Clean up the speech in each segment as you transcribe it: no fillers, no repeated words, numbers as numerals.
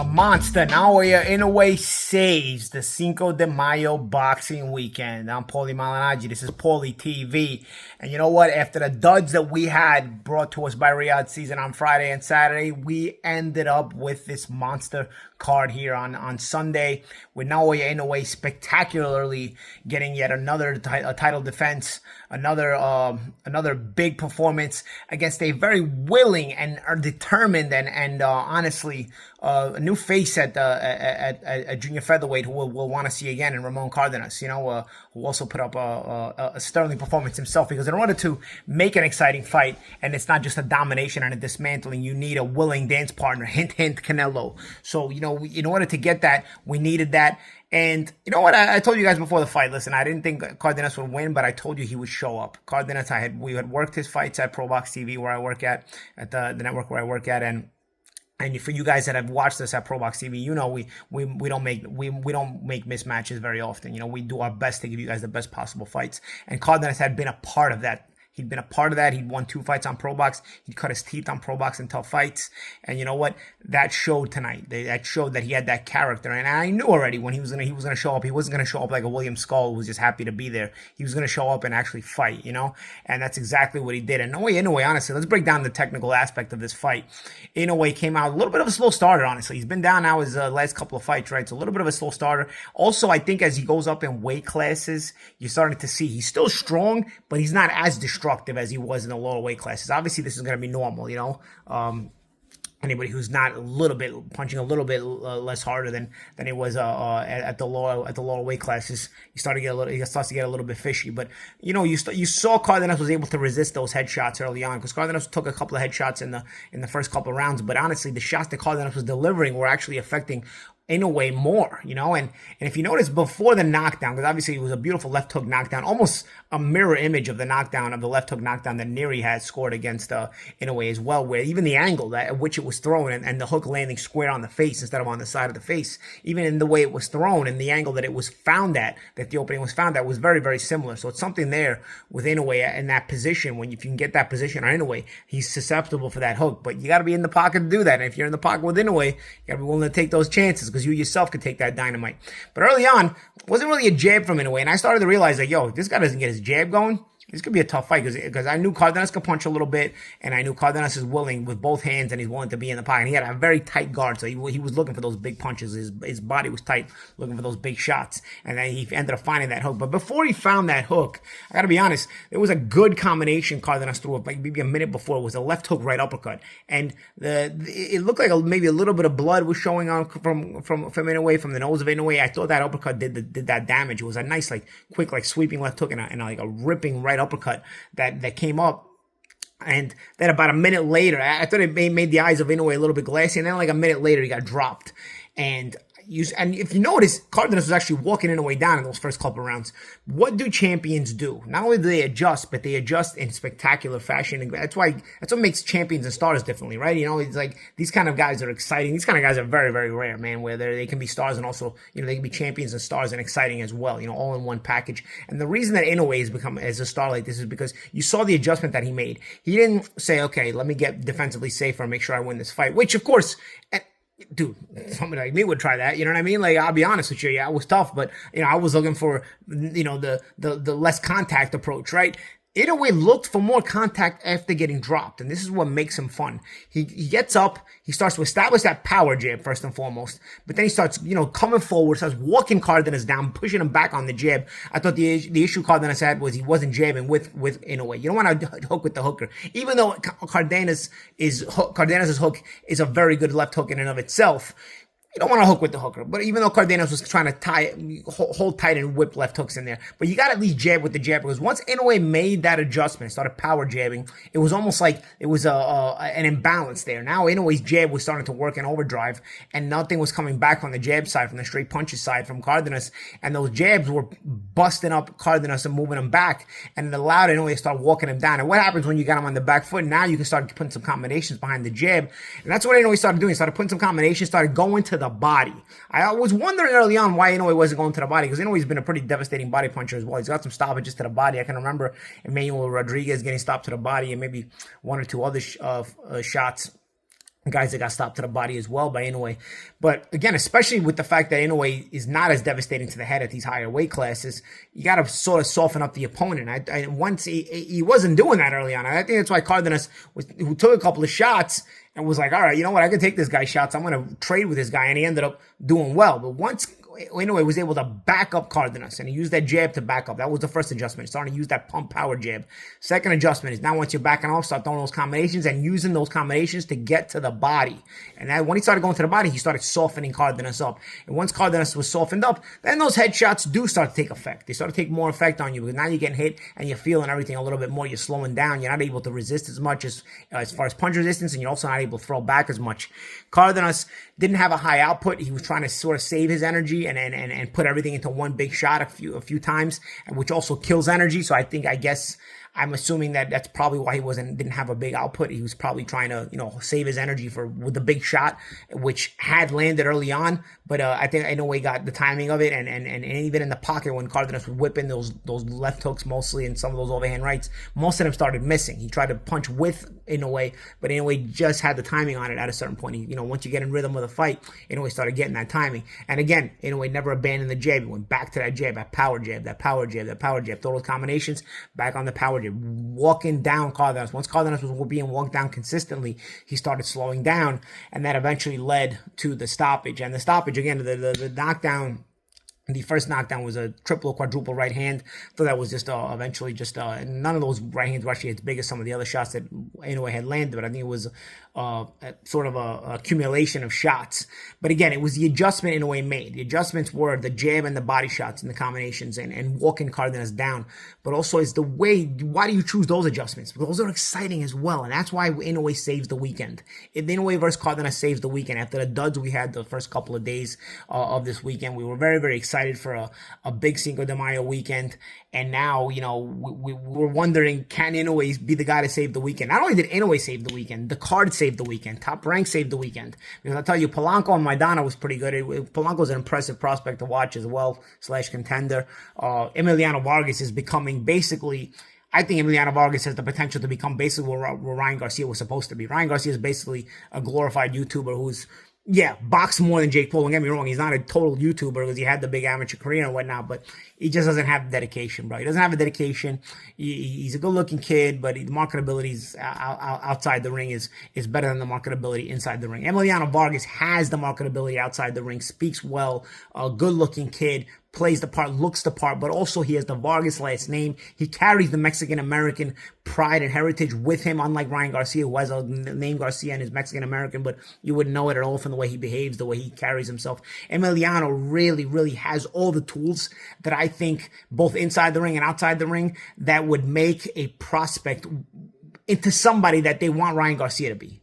The monster, Naoya Inoue, saves the Cinco de Mayo boxing weekend. I'm Paulie Malignaggi. This is Paulie TV. And you know what? After the duds that we had brought to us by Riyadh Season on Friday and Saturday, we ended up with this monster card here on Sunday with Naoya Inoue spectacularly getting yet another title defense, another big performance against a very willing and determined and honestly a new face at junior featherweight who we'll want to see again in Ramon Cardenas, who also put up a sterling performance himself, because in order to make an exciting fight, and it's not just a domination and a dismantling, you need a willing dance partner, hint, hint, Canelo. So, in order to get that, we needed that. And you know what? I told you guys before the fight, listen, I didn't think Cardenas would win, but I told you he would show up. Cardenas, we had worked his fights at ProBox TV, where I work at the network where I work at, and for you guys that have watched us at ProBox TV, we don't make mismatches very often. We do our best to give you guys the best possible fights. And Cardenas had been a part of that. He'd been a part of that. He'd won 2 fights on ProBox. He'd cut his teeth on ProBox in tough fights. And you know what? That showed tonight. That showed that he had that character. And I knew already when he was gonna show up. He wasn't gonna show up like a William Skull who was just happy to be there. He was gonna show up and actually fight, And that's exactly what he did. And Naoya Inoue, honestly, let's break down the technical aspect of this fight. Inoue came out a little bit of a slow starter, honestly. He's been down now his last couple of fights, right? So a little bit of a slow starter. Also, I think as he goes up in weight classes, you're starting to see he's still strong, but he's not as destructive as he was in the lower weight classes. Obviously, this is going to be normal, anybody who's not punching a little bit less harder than he was at the lower weight classes, he starts to get a little bit fishy. But you saw Cardenas was able to resist those headshots early on, because Cardenas took a couple of headshots in the first couple of rounds. But honestly, the shots that Cardenas was delivering were actually affecting Inoue more, and if you notice before the knockdown, because obviously it was a beautiful left hook knockdown, almost a mirror image of the left hook knockdown that Neri had scored against Inoue as well, where even the angle at which it was thrown and the hook landing square on the face instead of on the side of the face, even in the way it was thrown and the angle that it was found at, that the opening was found at, was very, very similar. So it's something there with Inoue in that position. If you can get that position on Inoue, he's susceptible for that hook, but you got to be in the pocket to do that. And if you're in the pocket with Inoue, you got to be willing to take those chances, because you yourself could take that dynamite. But early on, it wasn't really a jab from Inoue, and I started to realize that, if this guy doesn't get his jab going, this could be a tough fight, because I knew Cardenas could punch a little bit, and I knew Cardenas is willing with both hands, and he's willing to be in the pocket. And he had a very tight guard, so he was looking for those big punches. His body was tight, looking for those big shots, and then he ended up finding that hook. But before he found that hook, I got to be honest, there was a good combination Cardenas threw up, like maybe a minute before. It was a left hook right uppercut, and it looked like maybe a little bit of blood was showing on from Inoue, from the nose of Inoue. I thought that uppercut did that damage. It was a nice, quick, sweeping left hook and a ripping right uppercut that came up. And then about a minute later, I thought it made the eyes of Inoue a little bit glassy, and then a minute later he got dropped. And if you notice, Cardenas was actually walking Inoue down in those first couple of rounds. What do champions do? Not only do they adjust, but they adjust in spectacular fashion. And that's what makes champions and stars differently, right? It's like these kind of guys are exciting. These kind of guys are very, very rare, man, where they can be stars and also, they can be champions and stars and exciting as well, all in one package. And the reason that Inoue has become as a star like this is because you saw the adjustment that he made. He didn't say, okay, let me get defensively safer and make sure I win this fight, which of course, dude, somebody like me would try that. You know what I mean? I'll be honest with you. Yeah, it was tough, but I was looking for, the less contact approach, right? Inoue looked for more contact after getting dropped, and this is what makes him fun. He gets up, he starts to establish that power jab first and foremost, but then he starts, coming forward, starts walking Cardenas down, pushing him back on the jab. I thought the issue Cardenas had was he wasn't jabbing with Inoue. You don't want to hook with the hooker, even though Cardenas' hook is a very good left hook in and of itself. You don't want to hook with the hooker, but even though Cardenas was trying to hold tight and whip left hooks in there, but you got to at least jab with the jab, because once Inoue made that adjustment, started power jabbing, it was almost like it was an imbalance there. Now Inoue's jab was starting to work in overdrive, and nothing was coming back on the jab side, from the straight punches side from Cardenas, and those jabs were busting up Cardenas and moving him back, and it allowed Inoue to start walking him down. And what happens when you got him on the back foot? Now you can start putting some combinations behind the jab, and that's what Inoue started doing. He started putting some combinations, started going to the body. I was wondering early on why Inoue wasn't going to the body, because Inoue's been a pretty devastating body puncher as well. He's got some stoppages to the body. I can remember Emmanuel Rodriguez getting stopped to the body, and maybe one or two other shots guys that got stopped to the body as well by Inoue. But again, especially with the fact that Inoue is not as devastating to the head at these higher weight classes, you got to sort of soften up the opponent. Once he wasn't doing that early on. I think that's why Cardenas who took a couple of shots and was like, all right, you know what, I can take this guy's shots. I'm going to trade with this guy. And he ended up doing well. But once Inoue was able to back up Cardenas, and he used that jab to back up. That was the first adjustment. Starting to use that pump power jab. Second adjustment is now once you're backing off, start throwing those combinations and using those combinations to get to the body. And that, when he started going to the body, he started softening Cardenas up. And once Cardenas was softened up, then those headshots do start to take effect. They start to take more effect on you because now you're getting hit and you're feeling everything a little bit more. You're slowing down. You're not able to resist as much as far as punch resistance, and you're also not able to throw back as much. Cardenas didn't have a high output. He was trying to sort of save his energy and put everything into one big shot a few times, which also kills energy. So I'm assuming that that's probably why he didn't have a big output. He was probably trying to, save his energy with the big shot, which had landed early on. But I think Inoue got the timing of it, and even in the pocket when Cardenas was whipping those left hooks mostly and some of those overhand rights, most of them started missing. He tried to punch with Inoue, but Inoue just had the timing on it at a certain point. Once you get in rhythm of the fight, Inoue started getting that timing. And again, Inoue never abandoned the jab. He went back to that jab, that power jab, that power jab, that power jab. Throw those combinations back on the power jab, walking down Cardenas. Once Cardenas was being walked down consistently, he started slowing down, and that eventually led to the stoppage. And the stoppage, again, the knockdown. The first knockdown was a triple or quadruple right hand. So that was just eventually just none of those right hands were actually as big as some of the other shots that Inoue had landed, but I think it was sort of a accumulation of shots. But again, it was the adjustment Inoue made. The adjustments were the jab and the body shots and the combinations and walking Cardenas down. But also it's the way, why do you choose those adjustments? Because those are exciting as well. And that's why Inoue saves the weekend. Inoue versus Cardenas saves the weekend. After the duds we had the first couple of days of this weekend, we were very, very excited for a big Cinco de Mayo weekend. And now, we were wondering, can Inoue be the guy to save the weekend? Not only did Inoue save the weekend, the card saved the weekend. Top Rank saved the weekend. Because I'll tell you, Polanco and Maidana was pretty good. Polanco's an impressive prospect to watch as well, / contender. Emiliano Vargas is becoming basically... I think Emiliano Vargas has the potential to become basically what Ryan Garcia was supposed to be. Ryan Garcia is basically a glorified YouTuber who's boxed more than Jake Paul. Don't get me wrong, he's not a total YouTuber because he had the big amateur career and whatnot, but he just doesn't have the dedication, bro. He doesn't have the dedication. He's a good-looking kid, but the marketability outside the ring is better than the marketability inside the ring. Emiliano Vargas has the marketability outside the ring, speaks well, a good-looking kid, plays the part, looks the part, but also he has the Vargas last name. He carries the Mexican-American pride and heritage with him, unlike Ryan Garcia, who has a name Garcia and is Mexican-American, but you wouldn't know it at all from the way he behaves, the way he carries himself. Emiliano really, really has all the tools that I think, both inside the ring and outside the ring, that would make a prospect into somebody that they want Ryan Garcia to be.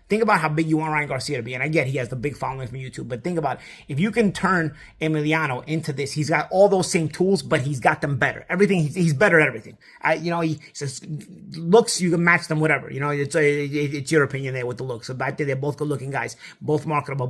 Think about how big you want Ryan Garcia to be. And I get he has the big following from YouTube, but think about it. If you can turn Emiliano into this, he's got all those same tools, but he's got them better. Everything, he's better at everything. He says looks, you can match them, whatever. It's your opinion there with the looks. So I think they're both good looking guys, both marketable,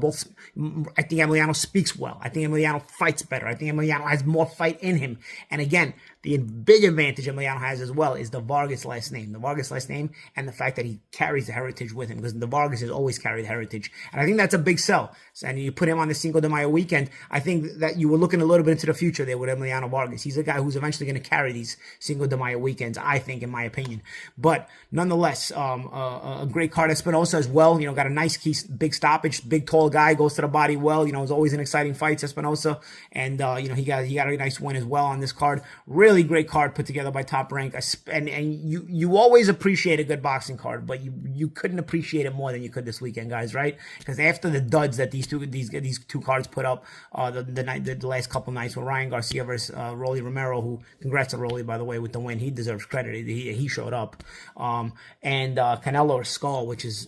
I think Emiliano speaks well. I think Emiliano fights better. I think Emiliano has more fight in him. And again, the big advantage Emiliano has as well is the Vargas last name. The Vargas last name and the fact that he carries the heritage with him, because the Vargas has always carried the heritage. And I think that's a big sell. And you put him on the Cinco de Mayo weekend, I think that you were looking a little bit into the future there with Emiliano Vargas. He's a guy who's eventually going to carry these Cinco de Mayo weekends, I think, in my opinion. But nonetheless, a great card. Espinosa as well, got a nice key, big stoppage, big tall guy, goes to the body well. It's always an exciting fight, Espinosa. And, he got a nice win as well on this card. Really great card put together by Top Rank. And you always appreciate a good boxing card, but you couldn't appreciate it more than you could this weekend, guys, right? Because after the duds that these two cards put up, the last couple nights with Ryan Garcia versus Rolly Romero, who, congrats to Rolly, by the way, with the win. He deserves credit. He showed up. And Canelo or Skull, which is,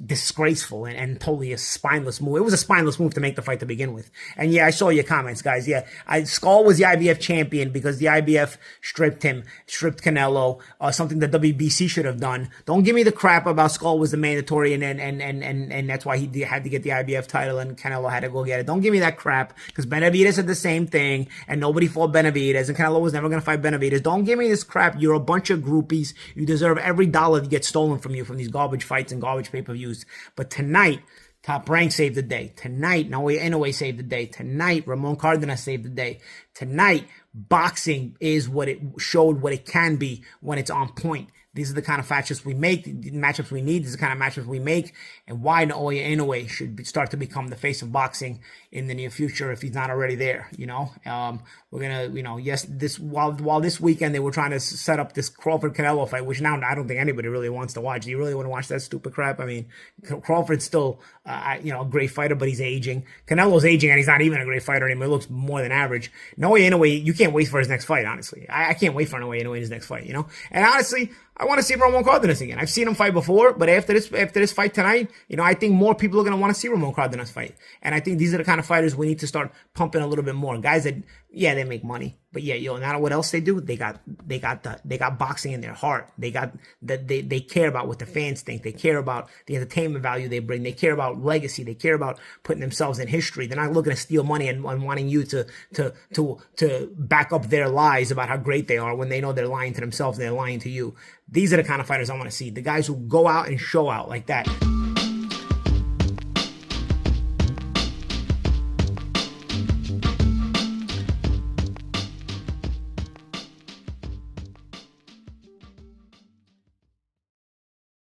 disgraceful and totally a spineless move. It was a spineless move to make the fight to begin with. And I saw your comments, guys. Skull was the IBF champion because the IBF IBF stripped Canelo, something that WBC should have done. Don't give me the crap about Skull was the mandatory and that's why he had to get the IBF title and Canelo had to go get it. Don't give me that crap, because Benavidez did the same thing and nobody fought Benavidez and Canelo was never going to fight Benavidez. Don't give me this crap. You're a bunch of groupies. You deserve every dollar that gets stolen from you from these garbage fights and garbage pay-per-views. But tonight, Top Rank saved the day. Tonight, Naoya Inoue saved the day. Tonight, Ramon Cardenas saved the day. Tonight, boxing is what it showed what it can be when it's on point. These are the kind of matchups we make, the matchups we need. These are the kind of matchups we make, and why Naoya Inoue should start to become the face of boxing in the near future if he's not already there. You know, we're gonna, you know, yes, this while this weekend they were trying to set up this Crawford Canelo fight, which now I don't think anybody really wants to watch. Do you really want to watch that stupid crap? I mean, Crawford's still, you know, a great fighter, but he's aging. Canelo's aging, and he's not even a great fighter anymore. He looks more than average. Naoya Inoue, you can't wait for his next fight. Honestly, I can't wait for Naoya Inoue in his next fight. You know, and honestly, I want to see Ramon Cardenas again. I've seen him fight before, but after this fight tonight, you know, I think more people are going to want to see Ramon Cardenas fight. And I think these are the kind of fighters we need to start pumping a little bit more. Guys that, yeah, they make money, but yeah, you know, not what else they do. They got boxing in their heart. They care about what the fans think. They care about the entertainment value they bring. They care about legacy. They care about putting themselves in history. They're not looking to steal money and wanting you to back up their lies about how great they are when they know they're lying to themselves and they're lying to you. These are the kind of fighters I want to see. The guys who go out and show out like that.